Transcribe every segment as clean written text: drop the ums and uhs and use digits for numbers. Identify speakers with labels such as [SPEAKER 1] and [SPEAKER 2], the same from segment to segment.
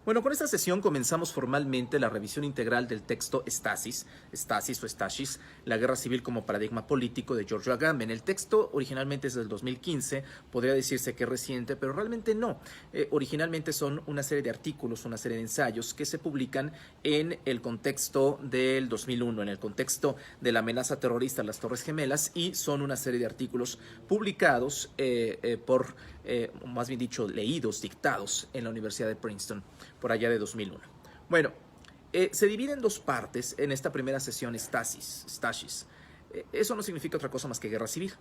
[SPEAKER 1] Bueno, con esta sesión comenzamos formalmente la revisión integral del texto Stasis, la guerra civil como paradigma político de Giorgio Agamben. El texto originalmente es del 2015, podría decirse que es reciente, pero realmente no. Originalmente son una serie de artículos, una serie de ensayos que se publican en el contexto del 2001, en el contexto de la amenaza terrorista a las Torres Gemelas, y son una serie de artículos publicados más bien dicho, leídos, dictados en la Universidad de Princeton, por allá de 2001. Bueno, se divide en dos partes en esta primera sesión Stasis. Eso no significa otra cosa más que guerra civil.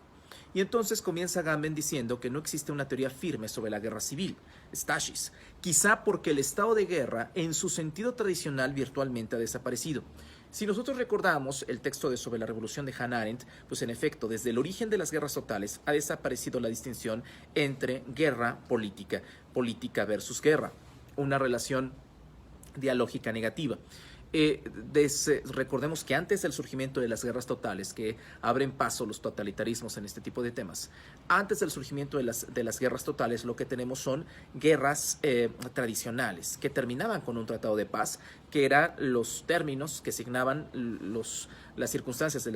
[SPEAKER 1] Y entonces comienza Agamben diciendo que no existe una teoría firme sobre la guerra civil, Stasis, quizá porque el estado de guerra en su sentido tradicional virtualmente ha desaparecido. Si nosotros recordamos el texto sobre la revolución de Hannah Arendt, pues en efecto, desde el origen de las guerras totales ha desaparecido la distinción entre guerra política versus guerra, una relación dialógica negativa. Recordemos que antes del surgimiento de las guerras totales, que abren paso los totalitarismos en este tipo de temas, antes del surgimiento de las guerras totales, lo que tenemos son guerras tradicionales que terminaban con un tratado de paz, que eran los términos que asignaban las circunstancias de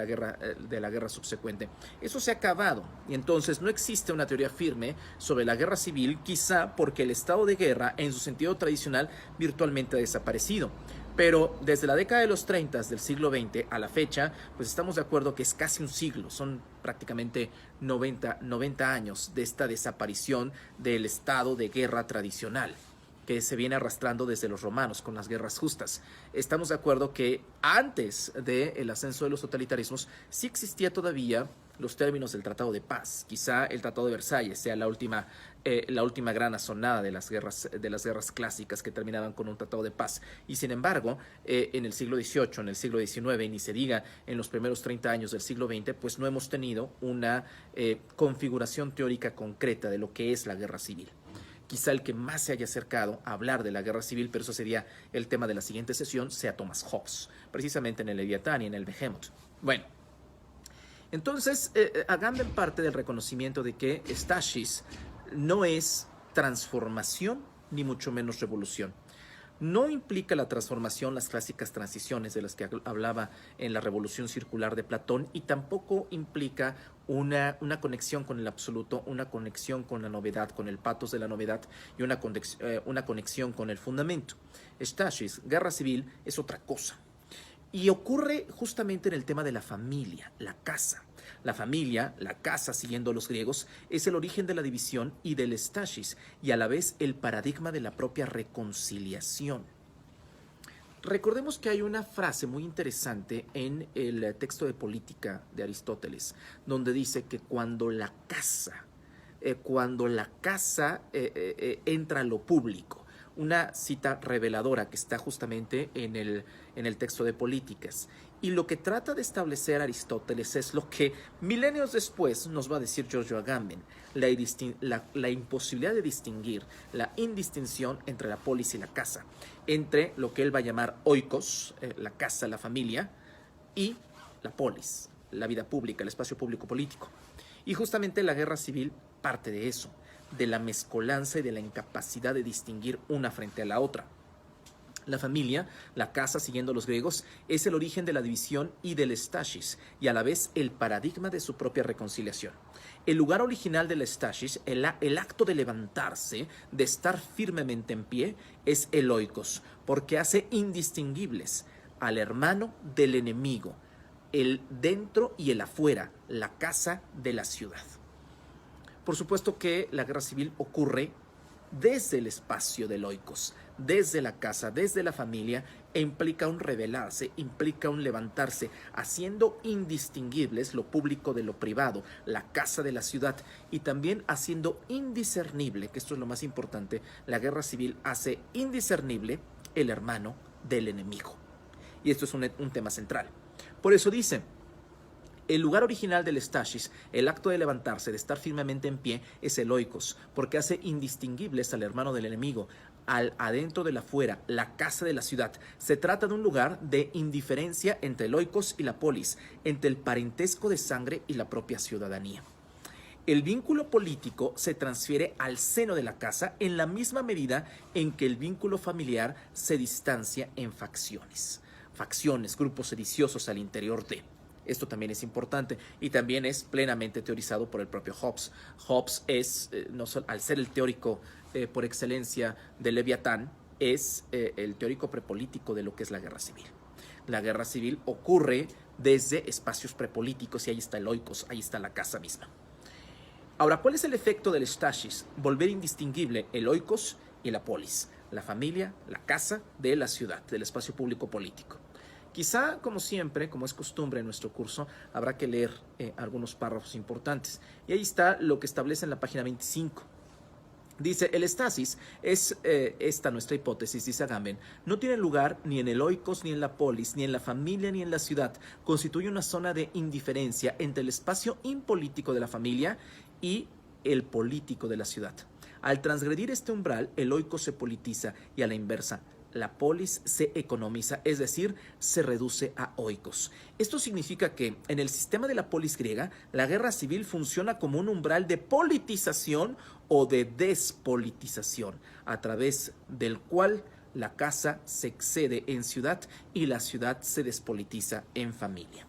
[SPEAKER 1] la guerra subsecuente. Eso se ha acabado y entonces no existe una teoría firme sobre la guerra civil, quizá porque el estado de guerra en su sentido tradicional virtualmente ha desaparecido. Pero desde la década de los 30 del siglo XX a la fecha, pues estamos de acuerdo que es casi un siglo, son prácticamente 90 años de esta desaparición del estado de guerra tradicional que se viene arrastrando desde los romanos con las guerras justas. Estamos de acuerdo que antes del ascenso de los totalitarismos sí existía todavía los términos del Tratado de Paz. Quizá el Tratado de Versalles sea la última gran asonada de las guerras clásicas que terminaban con un Tratado de Paz. Y sin embargo, en el siglo XVIII, en el siglo XIX, y ni se diga en los primeros 30 años del siglo XX, pues no hemos tenido una configuración teórica concreta de lo que es la guerra civil. Quizá el que más se haya acercado a hablar de la guerra civil, pero eso sería el tema de la siguiente sesión, sea Thomas Hobbes, precisamente en el Leviatán y en el Behemoth. Bueno, entonces Agamben parte del reconocimiento de que Stasis no es transformación ni mucho menos revolución. No implica la transformación las clásicas transiciones de las que hablaba en la Revolución Circular de Platón, y tampoco implica una conexión con el absoluto, una conexión con la novedad, con el patos de la novedad, y una conexión con el fundamento. Stasis, guerra civil, es otra cosa. Y ocurre justamente en el tema de la familia, la casa. La familia, la casa, siguiendo a los griegos, es el origen de la división y del stasis, y a la vez el paradigma de la propia reconciliación. Recordemos que hay una frase muy interesante en el texto de Política de Aristóteles, donde dice que cuando la casa entra a lo público, una cita reveladora que está justamente en el texto de Políticas. Y lo que trata de establecer Aristóteles es lo que milenios después nos va a decir Giorgio Agamben, la imposibilidad de distinguir, la indistinción entre la polis y la casa, entre lo que él va a llamar oikos, la casa, la familia, y la polis, la vida pública, el espacio público político. Y justamente la guerra civil parte de eso, de la mezcolanza y de la incapacidad de distinguir una frente a la otra. La familia, la casa, siguiendo a los griegos, es el origen de la división y del stasis, y a la vez el paradigma de su propia reconciliación. El lugar original del stasis, el acto de levantarse, de estar firmemente en pie, es el oikos, porque hace indistinguibles al hermano del enemigo, el dentro y el afuera, la casa de la ciudad. Por supuesto que la guerra civil ocurre desde el espacio del oikos, desde la casa, desde la familia, e implica un rebelarse, implica un levantarse, haciendo indistinguibles lo público de lo privado, la casa de la ciudad, y también haciendo indiscernible, que esto es lo más importante, la guerra civil hace indiscernible el hermano del enemigo. Y esto es un tema central. Por eso dice: el lugar original del stasis, el acto de levantarse, de estar firmemente en pie, es el oikos, porque hace indistinguibles al hermano del enemigo, al adentro del afuera, la casa de la ciudad. Se trata de un lugar de indiferencia entre el oikos y la polis, entre el parentesco de sangre y la propia ciudadanía. El vínculo político se transfiere al seno de la casa en la misma medida en que el vínculo familiar se distancia en facciones. Facciones, grupos sediciosos al interior de. Esto también es importante y también es plenamente teorizado por el propio Hobbes. Hobbes es, no solo, al ser el teórico por excelencia de Leviatán, es el teórico prepolítico de lo que es la guerra civil. La guerra civil ocurre desde espacios prepolíticos y ahí está el oikos, ahí está la casa misma. Ahora, ¿cuál es el efecto del stasis? Volver indistinguible el oikos y la polis, la familia, la casa de la ciudad, del espacio público político. Quizá, como siempre, como es costumbre en nuestro curso, habrá que leer algunos párrafos importantes. Y ahí está lo que establece en la página 25. Dice, el estasis es esta nuestra hipótesis, dice Agamben, no tiene lugar ni en el oikos, ni en la polis, ni en la familia, ni en la ciudad. Constituye una zona de indiferencia entre el espacio impolítico de la familia y el político de la ciudad. Al transgredir este umbral, el oikos se politiza y a la inversa, la polis se economiza, es decir, se reduce a oikos. Esto significa que en el sistema de la polis griega, la guerra civil funciona como un umbral de politización o de despolitización, a través del cual la casa se excede en ciudad y la ciudad se despolitiza en familia.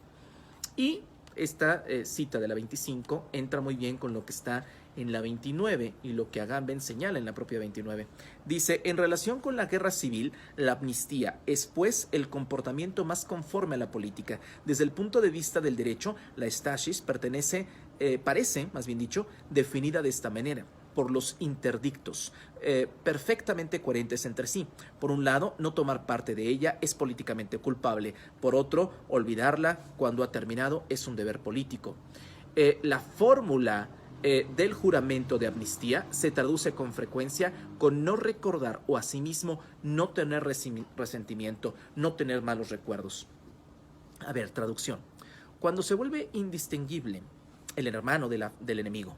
[SPEAKER 1] Y esta cita de la 25 entra muy bien con lo que está en la 29 y lo que Agamben señala en la propia 29. Dice, en relación con la guerra civil, la amnistía es pues el comportamiento más conforme a la política. Desde el punto de vista del derecho, la stasis parece, más bien dicho, definida de esta manera por los interdictos, perfectamente coherentes entre sí. Por un lado, no tomar parte de ella es políticamente culpable. Por otro, olvidarla cuando ha terminado es un deber político. La fórmula del juramento de amnistía se traduce con frecuencia con no recordar o asimismo no tener resentimiento, no tener malos recuerdos. A ver, traducción. Cuando se vuelve indistinguible el hermano del enemigo,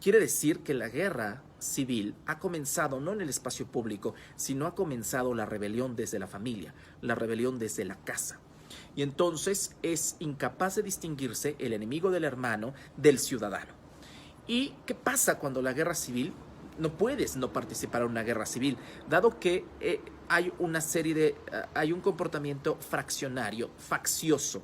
[SPEAKER 1] quiere decir que la guerra civil ha comenzado no en el espacio público, sino ha comenzado la rebelión desde la familia, la rebelión desde la casa. Y entonces es incapaz de distinguirse el enemigo del hermano del ciudadano. ¿Y qué pasa cuando la guerra civil? No puedes no participar en una guerra civil, dado que hay un comportamiento fraccionario, faccioso,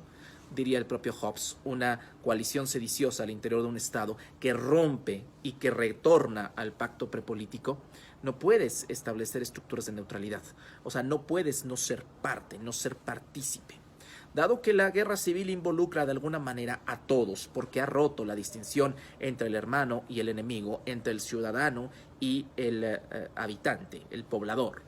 [SPEAKER 1] diría el propio Hobbes, una coalición sediciosa al interior de un Estado que rompe y que retorna al pacto prepolítico. No puedes establecer estructuras de neutralidad, o sea, no puedes no ser parte, no ser partícipe. Dado que la guerra civil involucra de alguna manera a todos, porque ha roto la distinción entre el hermano y el enemigo, entre el ciudadano y el habitante, el poblador.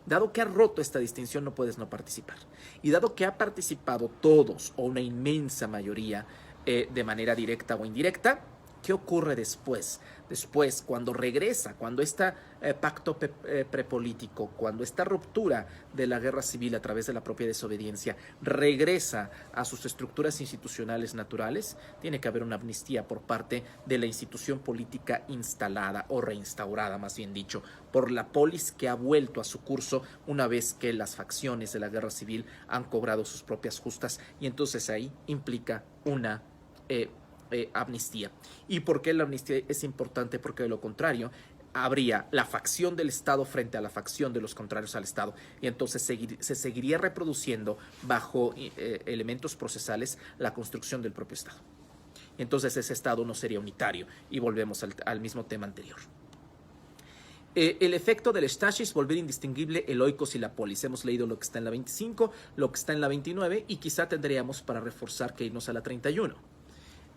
[SPEAKER 1] Dado que ha roto esta distinción, no puedes no participar. Y dado que ha participado todos o una inmensa mayoría de manera directa o indirecta, ¿qué ocurre después? Después, cuando regresa, cuando este pacto prepolítico, cuando esta ruptura de la guerra civil a través de la propia desobediencia regresa a sus estructuras institucionales naturales, tiene que haber una amnistía por parte de la institución política instalada o reinstaurada, más bien dicho, por la polis que ha vuelto a su curso una vez que las facciones de la guerra civil han cobrado sus propias justas, y entonces ahí implica una amnistía. ¿Y por qué la amnistía es importante? Porque de lo contrario habría la facción del Estado frente a la facción de los contrarios al Estado, y entonces se seguiría reproduciendo bajo elementos procesales la construcción del propio Estado. Entonces ese Estado no sería unitario, y volvemos al mismo tema anterior. El efecto del stasis, volver indistinguible el oikos y la polis. Hemos leído lo que está en la 25, lo que está en la 29, y quizá tendríamos para reforzar que irnos a la 31.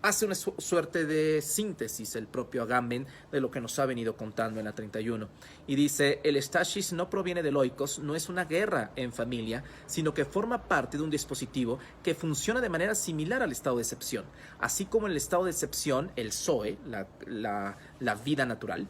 [SPEAKER 1] Hace una suerte de síntesis el propio Agamben de lo que nos ha venido contando en la 31. Y dice, el stasis no proviene del oikos, no es una guerra en familia, sino que forma parte de un dispositivo que funciona de manera similar al estado de excepción. Así como en el estado de excepción, el zoe, la vida natural,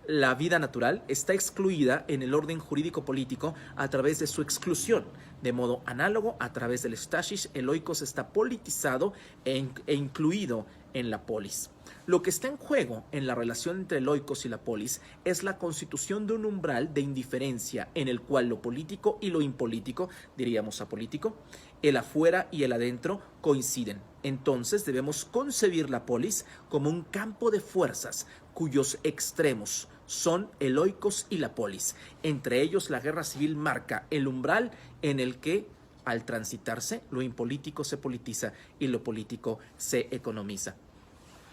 [SPEAKER 1] la vida natural está excluida en el orden jurídico-político a través de su exclusión. De modo análogo, a través del stasis, el oikos está politizado e incluido en la polis. Lo que está en juego en la relación entre el oikos y la polis es la constitución de un umbral de indiferencia en el cual lo político y lo impolítico, diríamos apolítico, el afuera y el adentro coinciden. Entonces debemos concebir la polis como un campo de fuerzas cuyos extremos son el oikos y la polis. Entre ellos la guerra civil marca el umbral en el que al transitarse lo impolítico se politiza y lo político se economiza.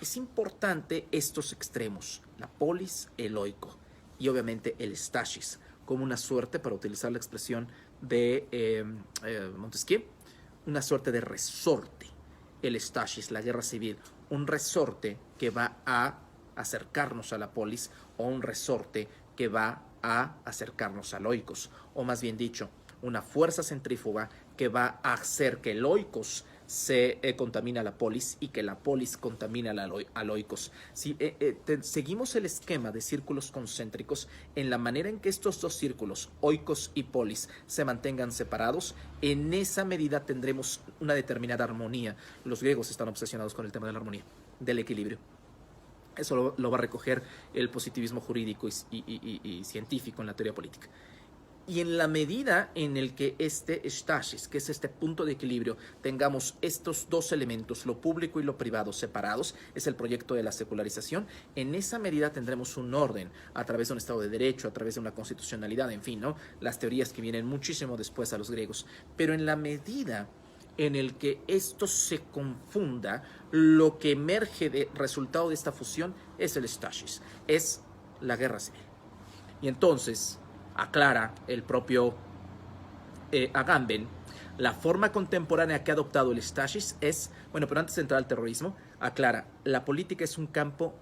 [SPEAKER 1] Es importante estos extremos, la polis, el oiko y obviamente el stasis, como una suerte, para utilizar la expresión de Montesquieu, una suerte de resorte. El stasis, la guerra civil, un resorte que va a acercarnos a la polis o un resorte que va a acercarnos al oikos, o más bien dicho, una fuerza centrífuga que va a hacer que el oikos se contamina la polis y que la polis contamina al oikos. Si seguimos el esquema de círculos concéntricos, en la manera en que estos dos círculos, oikos y polis, se mantengan separados, en esa medida tendremos una determinada armonía. Los griegos están obsesionados con el tema de la armonía, del equilibrio. Eso lo va a recoger el positivismo jurídico y científico en la teoría política. Y en la medida en el que este stasis, que es este punto de equilibrio, tengamos estos dos elementos, lo público y lo privado, separados, es el proyecto de la secularización, en esa medida tendremos un orden a través de un Estado de Derecho, a través de una constitucionalidad, en fin, ¿no? Las teorías que vienen muchísimo después a los griegos. Pero en la medida en el que esto se confunda, lo que emerge de resultado de esta fusión es el stasis, es la guerra civil. Y entonces aclara el propio Agamben, la forma contemporánea que ha adoptado el stasis es, bueno, pero antes de entrar al terrorismo, aclara, la política es un campo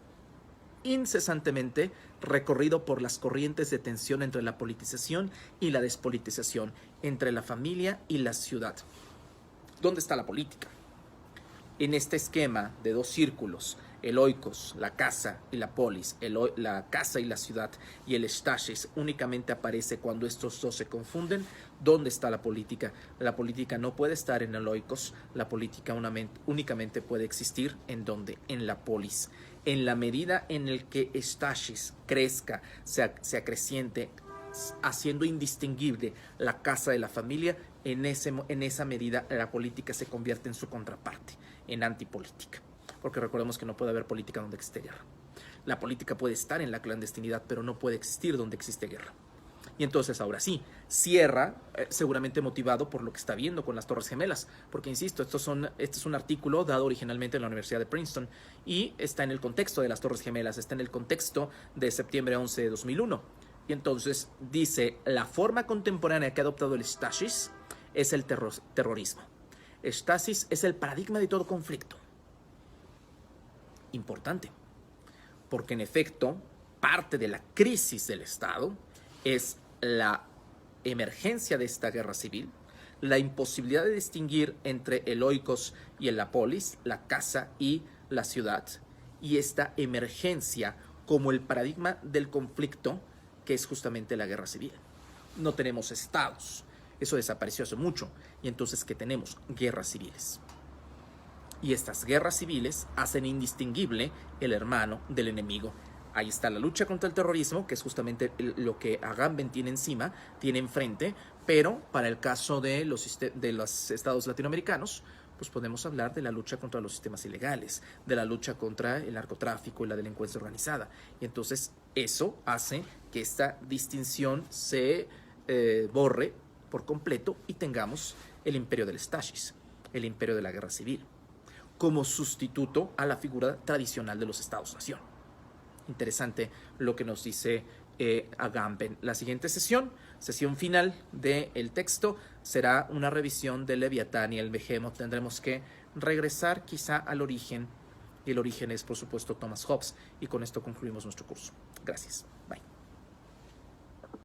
[SPEAKER 1] incesantemente recorrido por las corrientes de tensión entre la politización y la despolitización, entre la familia y la ciudad. ¿Dónde está la política? En este esquema de dos círculos, el oikos, la casa y la polis, la casa y la ciudad, y el stasis únicamente aparece cuando estos dos se confunden. ¿Dónde está la política? La política no puede estar en el oikos, la política únicamente puede existir en donde, en la polis. En la medida en el que stasis crezca, se acreciente, haciendo indistinguible la casa de la familia, en esa medida la política se convierte en su contraparte, en antipolítica. Porque recordemos que no puede haber política donde existe guerra. La política puede estar en la clandestinidad, pero no puede existir donde existe guerra. Y entonces ahora sí, cierra, seguramente motivado por lo que está viendo con las Torres Gemelas, porque insisto, este es un artículo dado originalmente en la Universidad de Princeton y está en el contexto de las Torres Gemelas, está en el contexto de septiembre 11 de 2001. Y entonces dice, la forma contemporánea que ha adoptado el stasis es el terrorismo. Stasis es el paradigma de todo conflicto. Importante, porque en efecto, parte de la crisis del Estado es la emergencia de esta guerra civil, la imposibilidad de distinguir entre el oikos y el polis, la casa y la ciudad, y esta emergencia como el paradigma del conflicto, que es justamente la guerra civil. No tenemos estados, eso desapareció hace mucho, y entonces ¿qué tenemos? Guerras civiles. Y estas guerras civiles hacen indistinguible el hermano del enemigo. Ahí está la lucha contra el terrorismo, que es justamente lo que Agamben tiene enfrente, pero para el caso de los estados latinoamericanos, pues podemos hablar de la lucha contra los sistemas ilegales, de la lucha contra el narcotráfico y la delincuencia organizada. Y entonces eso hace que esta distinción se borre por completo y tengamos el imperio del stasis, el imperio de la guerra civil, como sustituto a la figura tradicional de los estados-nación. Interesante lo que nos dice Agamben. La siguiente sesión final del texto, será una revisión del Leviatán y el Behemoth. Tendremos que regresar quizá al origen, y el origen es, por supuesto, Thomas Hobbes, y con esto concluimos nuestro curso. Gracias. Bye.